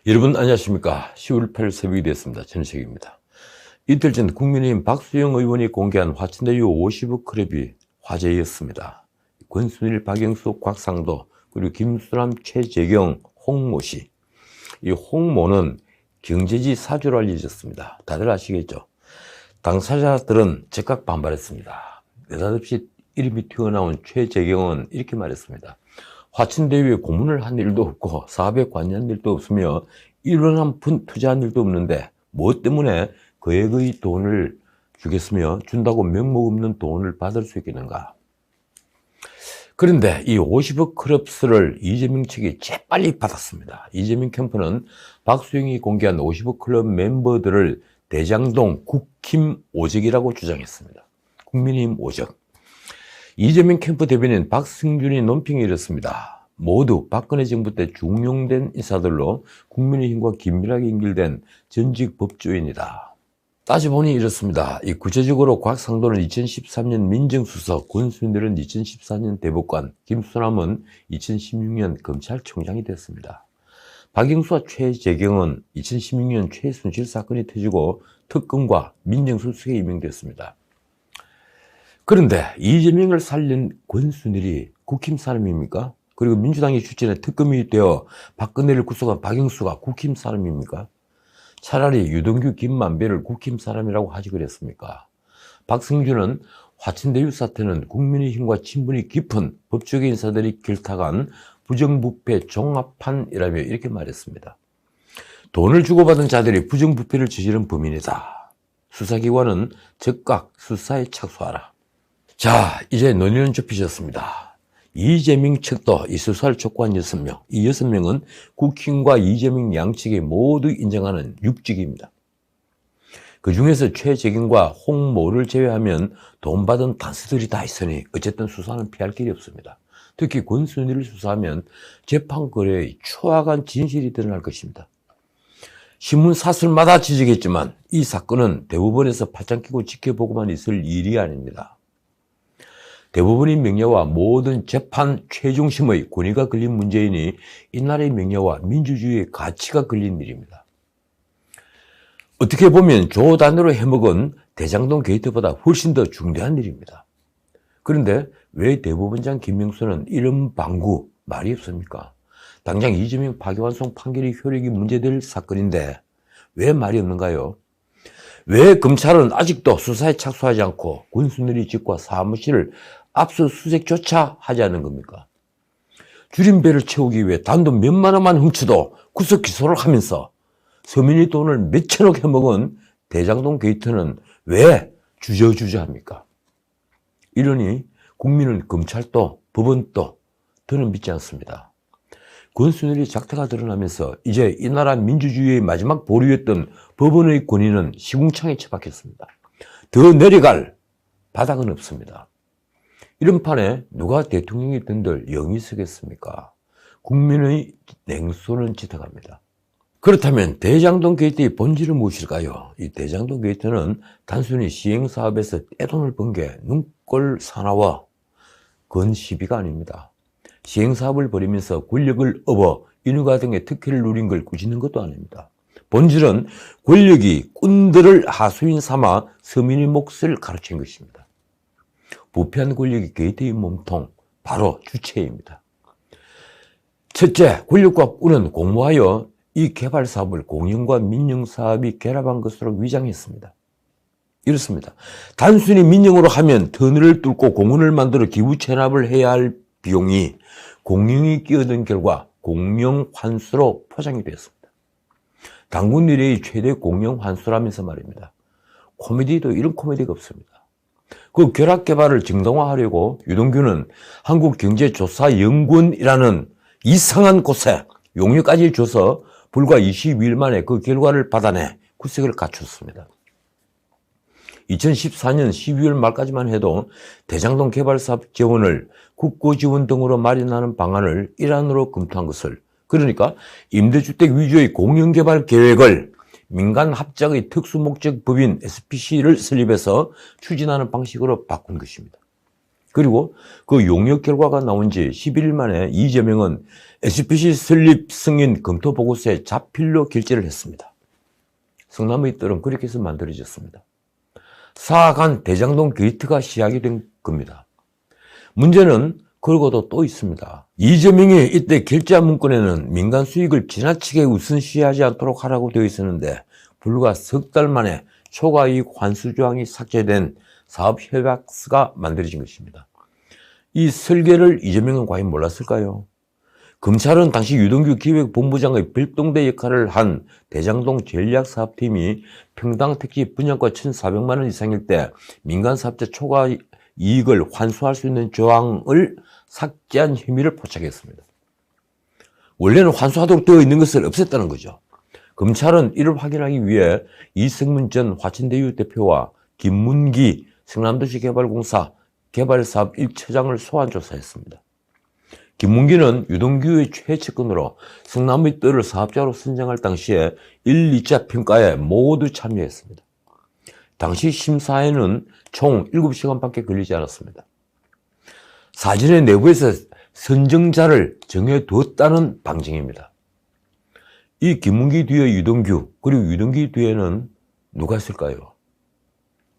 여러분 안녕하십니까. 10월 8일 새벽이 되었습니다. 전혜택입니다. 이틀 전 국민의힘 박수영 의원이 공개한 화천대유 50억 클럽이 화제였습니다. 권순일, 박영수, 곽상도, 그리고 김수남, 최재경, 홍모 씨. 이 홍모는 경제지 사주로 알려졌습니다. 다들 아시겠죠? 당사자들은 즉각 반발했습니다. 느닷없이 이름이 튀어나온 최재경은 이렇게 말했습니다. 화천대유에 고문을 한 일도 없고 사업에 관여한 일도 없으며 일원한 푼 투자한 일도 없는데 뭐 때문에 그에게 돈을 주겠으며 준다고 명목 없는 돈을 받을 수 있겠는가. 그런데 이 50억 클럽스를 이재명 측이 재빨리 받았습니다. 이재명 캠프는 박수영이 공개한 50억 클럽 멤버들을 대장동 국힘 오적이라고 주장했습니다. 국민의힘 오적. 이재명 캠프 대변인 박승준이 논평이 이렇습니다. 모두 박근혜 정부 때 중용된 인사들로 국민의힘과 긴밀하게 연결된 전직 법조인이다. 따져보니 이렇습니다. 구체적으로 곽상도는 2013년 민정수석, 권순일은 2014년 대법관, 김수남은 2016년 검찰총장이 됐습니다. 박영수와 최재경은 2016년 최순실 사건이 터지고 특검과 민정수석에 임명됐습니다. 그런데 이재명을 살린 권순일이 국힘 사람입니까? 그리고 민주당이 추천해 특검이 되어 박근혜를 구속한 박영수가 국힘 사람입니까? 차라리 유동규, 김만배를 국힘 사람이라고 하지 그랬습니까? 박승준은 화천대유 사태는 국민의힘과 친분이 깊은 법조계 인사들이 결탁한 부정부패 종합판이라며 이렇게 말했습니다. 돈을 주고받은 자들이 부정부패를 저지른 범인이다. 수사기관은 즉각 수사에 착수하라. 자, 이제 논의는 좁혀졌습니다. 이재명 측도 이 수사를 촉구한 6명, 이 6명은 국힘과 이재명 양측이 모두 인정하는 육직입니다. 그 중에서 최재경과 홍모를 제외하면 돈 받은 단수들이 다 있으니 어쨌든 수사는 피할 길이 없습니다. 특히 권순일을 수사하면 재판 거래의 추악한 진실이 드러날 것입니다. 신문 사설마다 지적했지만 이 사건은 대법원에서 팔짱 끼고 지켜보고만 있을 일이 아닙니다. 대법원의 명예와 모든 재판 최중심의 권위가 걸린 문제이니 이 나라의 명예와 민주주의의 가치가 걸린 일입니다. 어떻게 보면 조 단위로 해먹은 대장동 게이트보다 훨씬 더 중대한 일입니다. 그런데 왜 대법원장 김명수는 이런 방구 말이 없습니까? 당장 이재명 파기환송 판결이 효력이 문제될 사건인데 왜 말이 없는가요? 왜 검찰은 아직도 수사에 착수하지 않고 권순일이 집과 사무실을 압수수색조차 하지 않는 겁니까? 줄임배를 채우기 위해 단돈 몇만 원만 훔쳐도 구속 기소를 하면서 서민의 돈을 몇천억 해먹은 대장동 게이트는 왜 주저주저합니까? 이러니 국민은 검찰도 법원도 더는 믿지 않습니다. 권순일이 작태가 드러나면서 이제 이 나라 민주주의의 마지막 보루였던 법원의 권위는 시궁창에 처박혔습니다. 더 내려갈 바닥은 없습니다. 이런 판에 누가 대통령이 된들 영이 서겠습니까? 국민의 냉소는 짙어갑니다. 그렇다면 대장동 게이트의 본질은 무엇일까요? 이 대장동 게이트는 단순히 시행사업에서 떼돈을 번 게 눈꼴 사나워 건 시비가 아닙니다. 시행사업을 벌이면서 권력을 업어 인허가 등의 특혜를 누린 걸 꾸짖는 것도 아닙니다. 본질은 권력이 꾼들을 하수인 삼아 서민의 몫을 가로챈 것입니다. 부패한 권력이 게이트의 몸통, 바로 주체입니다. 첫째, 권력과 꾼은 공모하여 이 개발 사업을 공영과 민영 사업이 결합한 것으로 위장했습니다. 이렇습니다. 단순히 민영으로 하면 터널을 뚫고 공원을 만들어 기부 체납을 해야 할 비용이 공영이 끼어든 결과 공영 환수로 포장이 되었습니다. 당군 이래의 최대 공영 환수라면서 말입니다. 코미디도 이런 코미디가 없습니다. 그 결합 개발을 정당화하려고 유동규는 한국경제조사연구원이라는 이상한 곳에 용역까지 줘서 불과 22일 만에 그 결과를 받아내 구색을 갖췄습니다. 2014년 12월 말까지만 해도 대장동 개발사업 재원을 국고지원 등으로 마련하는 방안을 일환으로 검토한 것을, 그러니까 임대주택 위주의 공영개발 계획을 민간합작의 특수목적법인 SPC를 설립해서 추진하는 방식으로 바꾼 것입니다. 그리고 그 용역 결과가 나온 지 11일 만에 이재명은 SPC 설립 승인 검토 보고서에 자필로 결재를 했습니다. 성남의 뜰은 그렇게 해서 만들어졌습니다. 사악한 대장동 게이트가 시작이 된 겁니다. 문제는 그러고도 또 있습니다. 이재명이 이때 결재한 문건에는 민간 수익을 지나치게 우선시하지 않도록 하라고 되어 있었는데 불과 석 달 만에 초과이익 환수 조항이 삭제된 사업협약서가 만들어진 것입니다. 이 설계를 이재명은 과연 몰랐을까요? 검찰은 당시 유동규 기획본부장의 별동대 역할을 한 대장동 전략사업팀이 평당 택지 분양가 1,400만 원 이상일 때 민간 사업자 초과 이익을 환수할 수 있는 조항을 삭제한 혐의를 포착했습니다. 원래는 환수하도록 되어 있는 것을 없앴다는 거죠. 검찰은 이를 확인하기 위해 이승문 전 화천대유 대표와 김문기 성남도시개발공사 개발사업 1차장을 소환 조사했습니다. 김문기는 유동규의 최측근으로 성남의 뜰을 사업자로 선정할 당시에 1, 2차 평가에 모두 참여했습니다. 당시 심사에는 총 7시간밖에 걸리지 않았습니다. 사전에 내부에서 선정자를 정해두었다는 방증입니다. 이 김문기 뒤에 유동규, 그리고 유동규 뒤에는 누가 있을까요?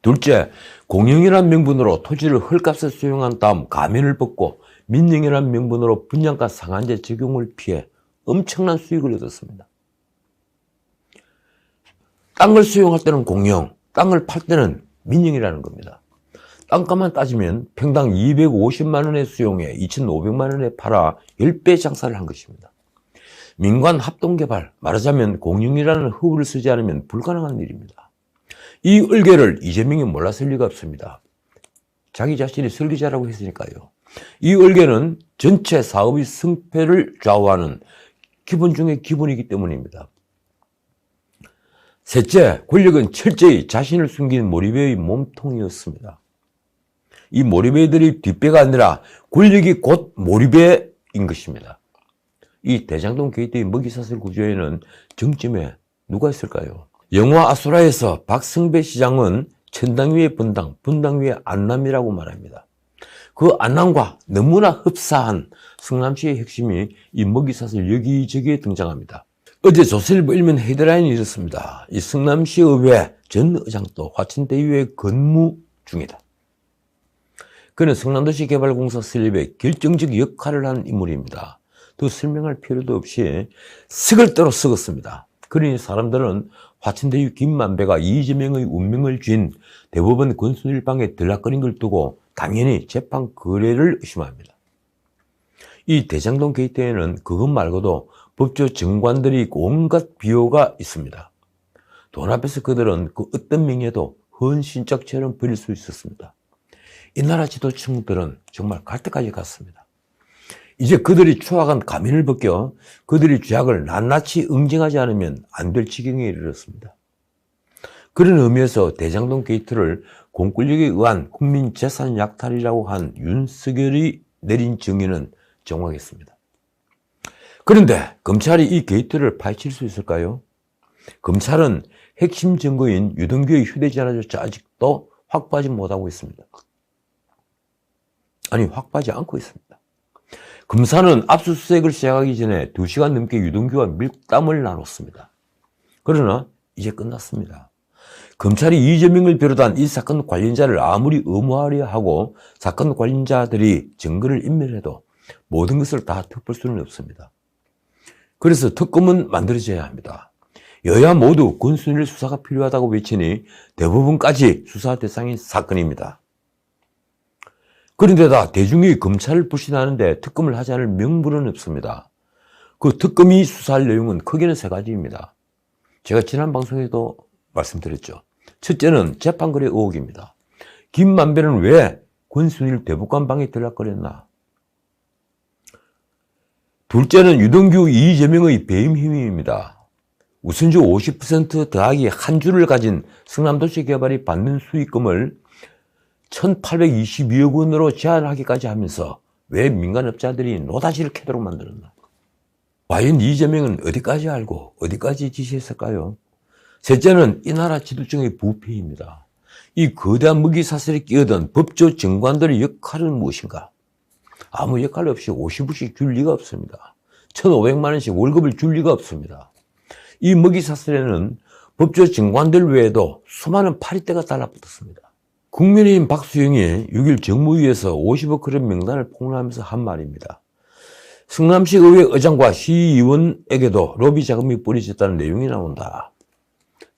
둘째, 공영이라는 명분으로 토지를 헐값에 수용한 다음 가면을 벗고 민영이라는 명분으로 분양가 상한제 적용을 피해 엄청난 수익을 얻었습니다. 땅을 수용할 때는 공영, 땅을 팔 때는 민영이라는 겁니다. 땅값만 따지면 평당 250만 원에 수용해 2,500만 원에 팔아 10배 장사를 한 것입니다. 민관 합동개발, 말하자면 공영이라는 허브를 쓰지 않으면 불가능한 일입니다. 이 얼개를 이재명이 몰랐을 리가 없습니다. 자기 자신이 설계자라고 했으니까요. 이 얼개는 전체 사업의 승패를 좌우하는 기본 중의 기본이기 때문입니다. 셋째, 권력은 철저히 자신을 숨긴 몰입의 몸통이었습니다. 이 몰입애들이 뒷배가 아니라 권력이 곧 몰입애인 것입니다. 이 대장동 게이트의 먹이사슬 구조에는 정점에 누가 있을까요? 영화 아수라에서 박승배 시장은 천당 위에 분당, 분당 위에 안남이라고 말합니다. 그 안남과 너무나 흡사한 성남시의 핵심이 이 먹이사슬 여기저기에 등장합니다. 어제 조선일보 일면 헤드라인이 이렇습니다. 이 성남시의회 전 의장도 화천대유에 근무 중이다. 그는 성남도시개발공사 설립에 결정적 역할을 한 인물입니다. 더 설명할 필요도 없이 썩을 대로 썩었습니다. 그러니 사람들은 화천대유 김만배가 이재명의 운명을 쥔 대법원 권순일방에 들락거린 걸 두고 당연히 재판 거래를 의심합니다. 이 대장동 게이트에는 그것 말고도 법조 정관들이 온갖 비호가 있습니다. 돈 앞에서 그들은 그 어떤 명예도 헌신짝처럼 버릴 수 있었습니다. 이 나라 지도층들은 정말 갈 때까지 갔습니다. 이제 그들이 추악한 가면을 벗겨 그들이 죄악을 낱낱이 응징하지 않으면 안 될 지경에 이르렀습니다. 그런 의미에서 대장동 게이트를 공권력에 의한 국민재산 약탈이라고 한 윤석열이 내린 정의는 정확했습니다. 그런데 검찰이 이 게이트를 파헤칠 수 있을까요? 검찰은 핵심 증거인 유동규의 휴대전화조차 아직도 확보하지 못하고 있습니다. 아니, 확보하지 않고 있습니다. 검사는 압수수색을 시작하기 전에 2시간 넘게 유동규와 밀담을 나눴습니다. 그러나 이제 끝났습니다. 검찰이 이재명을 비롯한 이 사건 관련자를 아무리 엄호하려 하고 사건 관련자들이 증거를 인멸해도 모든 것을 다 덮을 수는 없습니다. 그래서 특검은 만들어져야 합니다. 여야 모두 권순일 수사가 필요하다고 외치니 대법원까지 수사 대상인 사건입니다. 그런데다 대중이 검찰을 불신하는데 특검을 하지 않을 명분은 없습니다. 그 특검이 수사할 내용은 크게는 3가지입니다. 제가 지난 방송에도 말씀드렸죠. 첫째는 재판거래 의혹입니다. 김만배는 왜 권순일 대법관 방에 들락거렸나? 둘째는 유동규, 이재명의 배임 혐의입니다. 우선주 50% 더하기 한 주를 가진 성남도시개발이 받는 수익금을 1,822억 원으로 제한하기까지 하면서 왜 민간업자들이 노다지를 캐도록 만들었나? 과연 이재명은 어디까지 알고 어디까지 지시했을까요? 셋째는 이 나라 지도층의 부패입니다. 이 거대한 먹이 사슬에 끼어든 법조 정관들의 역할은 무엇인가? 아무 역할 없이 50억씩 줄 리가 없습니다. 1,500만 원씩 월급을 줄 리가 없습니다. 이 먹이 사슬에는 법조 정관들 외에도 수많은 파리떼가 달라붙었습니다. 국민의힘 박수영이 6일 정무위에서 50억 클럽 명단을 폭로하면서 한 말입니다. 성남시 의회 의장과 시의원에게도 로비 자금이 뿌려졌다는 내용이 나온다.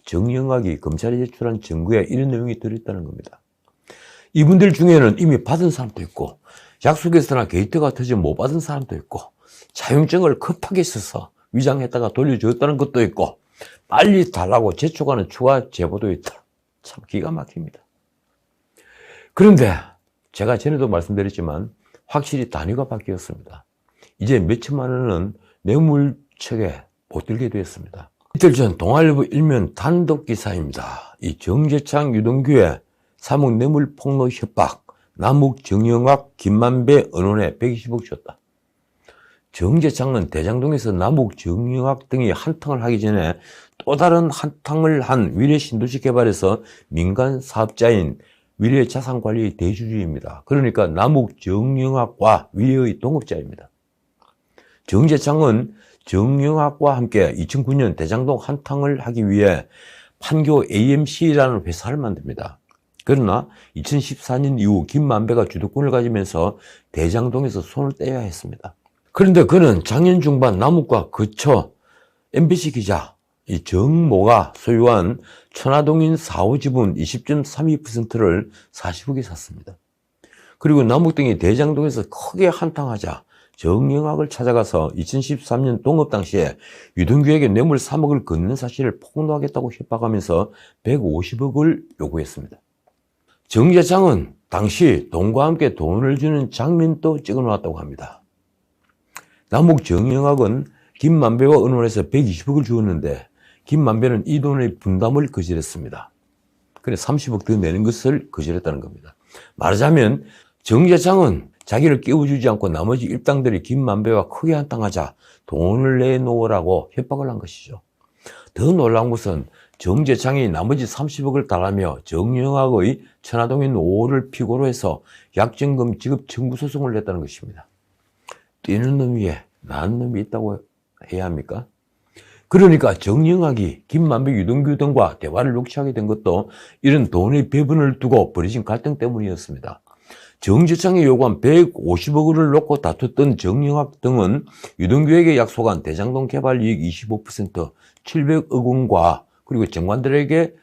정영학이 검찰에 제출한 증거에 이런 내용이 들어있다는 겁니다. 이분들 중에는 이미 받은 사람도 있고 약속에서나 게이트가 터져 못 받은 사람도 있고 차용증을 급하게 써서 위장했다가 돌려줬다는 것도 있고 빨리 달라고 재촉하는 추가 제보도 있다. 참 기가 막힙니다. 그런데 제가 전에도 말씀드렸지만 확실히 단위가 바뀌었습니다. 이제 몇천만 원은 뇌물책에 못 들게 되었습니다. 이틀 전 동아일보 일면 단독 기사입니다. 이 정재창, 유동규의 3억 뇌물 폭로 협박, 남욱, 정영학, 김만배 언론에 120억 줬다. 정재창은 대장동에서 남욱, 정영학 등이 한탕을 하기 전에 또 다른 한탕을 한 위례 신도시 개발에서 민간 사업자인 위례 자산관리 대주주입니다. 그러니까 남욱, 정영학과 위례의 동업자입니다. 정재창은 정영학과 함께 2009년 대장동 한탕을 하기 위해 판교 AMC라는 회사를 만듭니다. 그러나 2014년 이후 김만배가 주도권을 가지면서 대장동에서 손을 떼야 했습니다. 그런데 그는 작년 중반 남욱과 그쳐 MBC 기자 이 정모가 소유한 천화동인 4호 지분 20.32%를 40억에 샀습니다. 그리고 남욱 등이 대장동에서 크게 한탕하자 정영학을 찾아가서 2013년 동업 당시에 유동규에게 뇌물 3억을 걷는 사실을 폭로하겠다고 협박하면서 150억을 요구했습니다. 정재창은 당시 돈과 함께 돈을 주는 장면도 찍어놓았다고 합니다. 남욱 정영학은 김만배와 의논해서 120억을 주었는데 김만배는 이 돈의 분담을 거절했습니다. 그래 30억 더 내는 것을 거절했다는 겁니다. 말하자면 정재창은 자기를 깨워주지 않고 나머지 일당들이 김만배와 크게 한탕하자 돈을 내놓으라고 협박을 한 것이죠. 더 놀라운 것은 정재창이 나머지 30억을 달라며 정영학의 천화동인 5호를 피고로 해서 약정금 지급 청구 소송을 냈다는 것입니다. 뛰는 놈 위에 나은 놈이 있다고 해야 합니까? 그러니까 정영학이 김만배, 유동규 등과 대화를 녹취하게 된 것도 이런 돈의 배분을 두고 벌어진 갈등 때문이었습니다. 정재창이 요구한 150억 원을 놓고 다퉜던 정영학 등은 유동규에게 약속한 대장동 개발 이익 25%, 700억 원과 그리고 정관들에게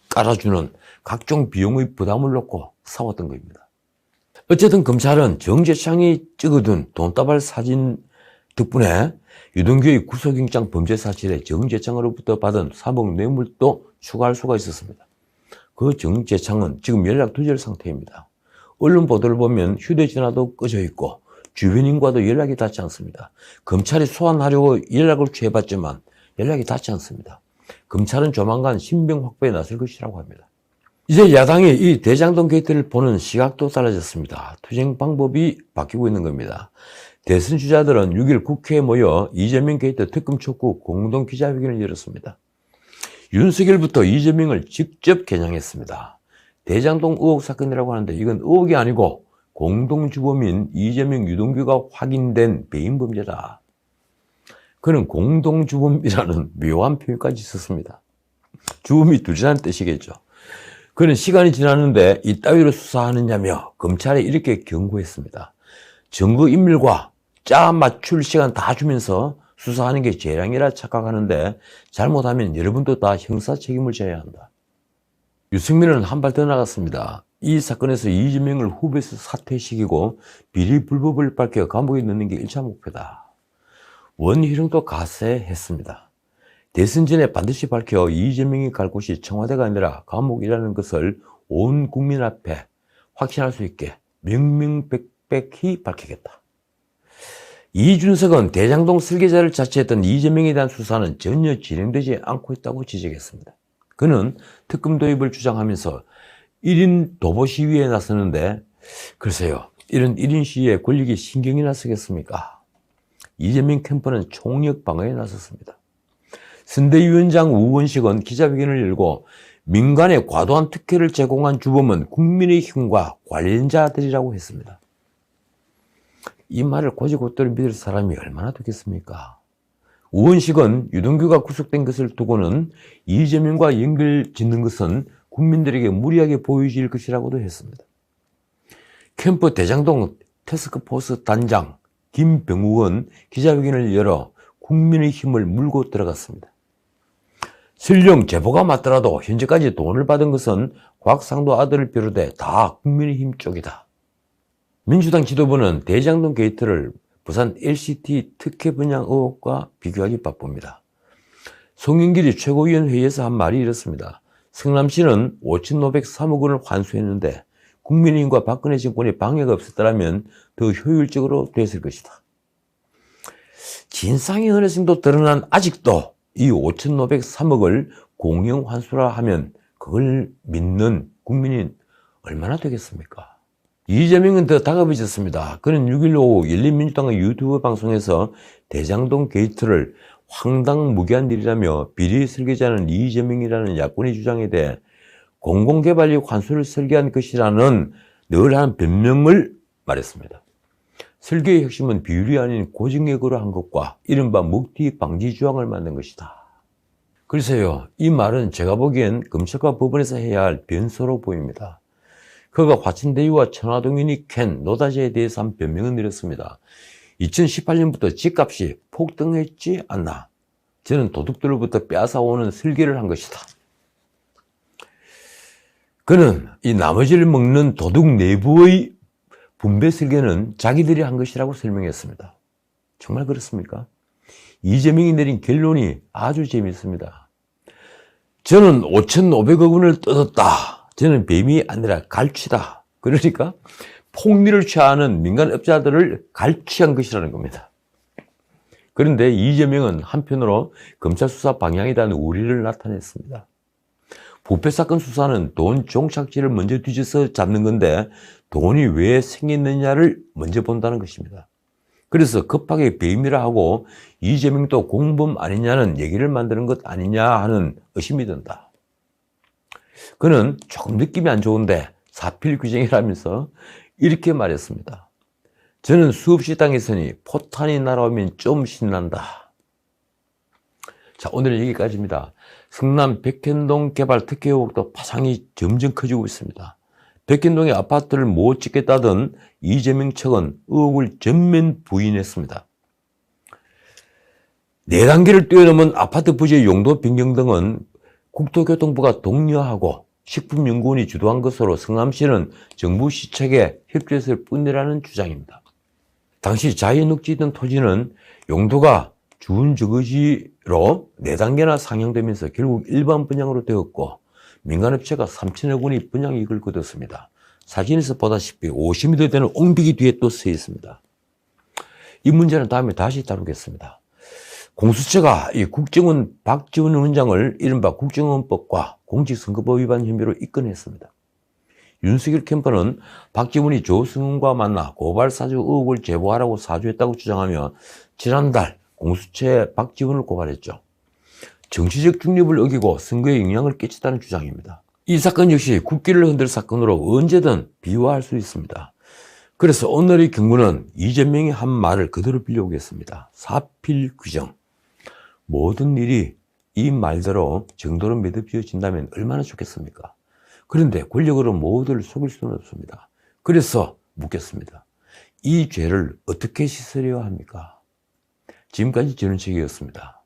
깔아주는 각종 비용의 부담을 놓고 싸웠던 겁니다. 어쨌든 검찰은 정재창이 찍어둔 돈다발 사진 덕분에 유동규의 구속영장 범죄 사실에 정재창으로부터 받은 3억 뇌물도 추가할 수가 있었습니다. 그 정재창은 지금 연락 두절 상태입니다. 언론 보도를 보면 휴대전화도 꺼져 있고 주변인과도 연락이 닿지 않습니다. 검찰이 소환하려고 연락을 취해봤지만 연락이 닿지 않습니다. 검찰은 조만간 신병 확보에 나설 것이라고 합니다. 이제 야당이 이 대장동 게이트를 보는 시각도 달라졌습니다. 투쟁 방법이 바뀌고 있는 겁니다. 대선 주자들은 6일 국회에 모여 이재명 게이트 특검 촉구 공동 기자회견을 열었습니다. 윤석열부터 이재명을 직접 겨냥했습니다. 대장동 의혹 사건이라고 하는데 이건 의혹이 아니고 공동주범인 이재명, 유동규가 확인된 배임 범죄다. 그는 공동주범이라는 묘한 표현까지 썼습니다. 주범이 둘이라는 뜻이겠죠. 그는 시간이 지났는데 이따위로 수사하느냐며 검찰에 이렇게 경고했습니다. 증거인멸과 짜 맞출 시간 다 주면서 수사하는 게 재량이라 착각하는데 잘못하면 여러분도 다 형사 책임을 져야 한다. 유승민은 한 발 더 나갔습니다. 이 사건에서 이재명을 후보에서 사퇴시키고 비리 불법을 밝혀 감옥에 넣는 게 1차 목표다. 원희룡도 가세했습니다. 대선 전에 반드시 밝혀 이재명이 갈 곳이 청와대가 아니라 감옥이라는 것을 온 국민 앞에 확신할 수 있게 명명백백히 밝히겠다. 이준석은 대장동 설계자를 자처했던 이재명에 대한 수사는 전혀 진행되지 않고 있다고 지적했습니다. 그는 특검 도입을 주장하면서 1인 도보 시위에 나서는데 글쎄요, 이런 1인 시위에 권력이 신경이나 쓰겠습니까? 이재명 캠프는 총력 방어에 나섰습니다. 선대위원장 우원식은 기자회견을 열고 민간에 과도한 특혜를 제공한 주범은 국민의힘과 관련자들이라고 했습니다. 이 말을 곧이곧대로 믿을 사람이 얼마나 되겠습니까? 우원식은 유동규가 구속된 것을 두고는 이재명과 연결 짓는 것은 국민들에게 무리하게 보여질 것이라고도 했습니다. 캠프 대장동 태스크포스 단장 김병욱은 기자회견을 열어 국민의힘을 물고 들어갔습니다. 설령 제보가 맞더라도 현재까지 돈을 받은 것은 곽상도 아들을 비롯해 다 국민의힘 쪽이다. 민주당 지도부는 대장동 게이트를 부산 LCT 특혜 분양 의혹과 비교하기 바쁩니다. 송영길이 최고위원 회의에서 한 말이 이렇습니다. 성남시는 5,503억 원을 환수했는데 국민의힘과 박근혜 정권이 방해가 없었더라면 더 효율적으로 됐을 것이다. 진상이 어느 정도 드러난 아직도 이 5,503억을 공영 환수라 하면 그걸 믿는 국민이 얼마나 되겠습니까? 이재명은 더 다급해졌습니다. 그는 6일 오후 열린민주당의 유튜브 방송에서 대장동 게이트를 황당무계한 일이라며 비리 설계자는 이재명이라는 야권의 주장에 대해 공공개발력 환수를 설계한 것이라는 늘 하는 변명을 말했습니다. 설계의 핵심은 비율이 아닌 고정액으로 한 것과 이른바 먹튀 방지 조항을 만든 것이다. 글쎄요, 이 말은 제가 보기엔 검찰과 법원에서 해야 할 변소로 보입니다. 그가 화천대유와 천화동인이 캔 노다지에 대해서 한 변명을 내렸습니다. 2018년부터 집값이 폭등했지 않나. 저는 도둑들로부터 빼앗아오는 설계를 한 것이다. 그는 이 나머지를 먹는 도둑 내부의 분배 설계는 자기들이 한 것이라고 설명했습니다. 정말 그렇습니까? 이재명이 내린 결론이 아주 재미있습니다. 저는 5,500억 원을 뜯었다. 저는 뱀이 아니라 갈취다. 그러니까 폭리를 취하는 민간업자들을 갈취한 것이라는 겁니다. 그런데 이재명은 한편으로 검찰 수사 방향에 대한 우려를 나타냈습니다. 부패 사건 수사는 돈 종착지를 먼저 뒤져서 잡는 건데 돈이 왜 생겼느냐를 먼저 본다는 것입니다. 그래서 급하게 배임이라 하고 이재명도 공범 아니냐는 얘기를 만드는 것 아니냐 하는 의심이 든다. 그는 조금 느낌이 안 좋은데 사필 규정이라면서 이렇게 말했습니다. 저는 수없이 당했으니 포탄이 날아오면 좀 신난다. 자, 오늘은 여기까지입니다. 성남 백현동 개발 특혜 의혹도 파장이 점점 커지고 있습니다. 백현동의 아파트를 못 짓겠다던 이재명 측은 의혹을 전면 부인했습니다. 4단계를 뛰어넘은 아파트 부지 용도 변경 등은 국토교통부가 독려하고 식품연구원이 주도한 것으로 성남시는 정부 시책에 협조했을 뿐이라는 주장입니다. 당시 자연녹지이던 토지는 용도가 준주거지로 4단계나 상향되면서 결국 일반 분양으로 되었고 민간업체가 3천억 원의 분양 이익을 거뒀습니다. 사진에서 보다시피 50m 되는 옹벽이 뒤에 또 서 있습니다. 이 문제는 다음에 다시 다루겠습니다. 공수처가 이 국정원 박지원 원장을 이른바 국정원법과 공직선거법 위반 혐의로 입건했습니다. 윤석열 캠프는 박지원이 조승훈과 만나 고발사주 의혹을 제보하라고 사주했다고 주장하며 지난달 공수처에 박지원을 고발했죠. 정치적 중립을 어기고 선거에 영향을 끼쳤다는 주장입니다. 이 사건 역시 국기를 흔들 사건으로 언제든 비화할 수 있습니다. 그래서 오늘의 경고는 이재명이 한 말을 그대로 빌려오겠습니다. 사필 규정. 모든 일이 이 말대로 정도로 매듭지어진다면 얼마나 좋겠습니까? 그런데 권력으로 모두를 속일 수는 없습니다. 그래서 묻겠습니다. 이 죄를 어떻게 씻으려 합니까? 지금까지 전원책이었습니다.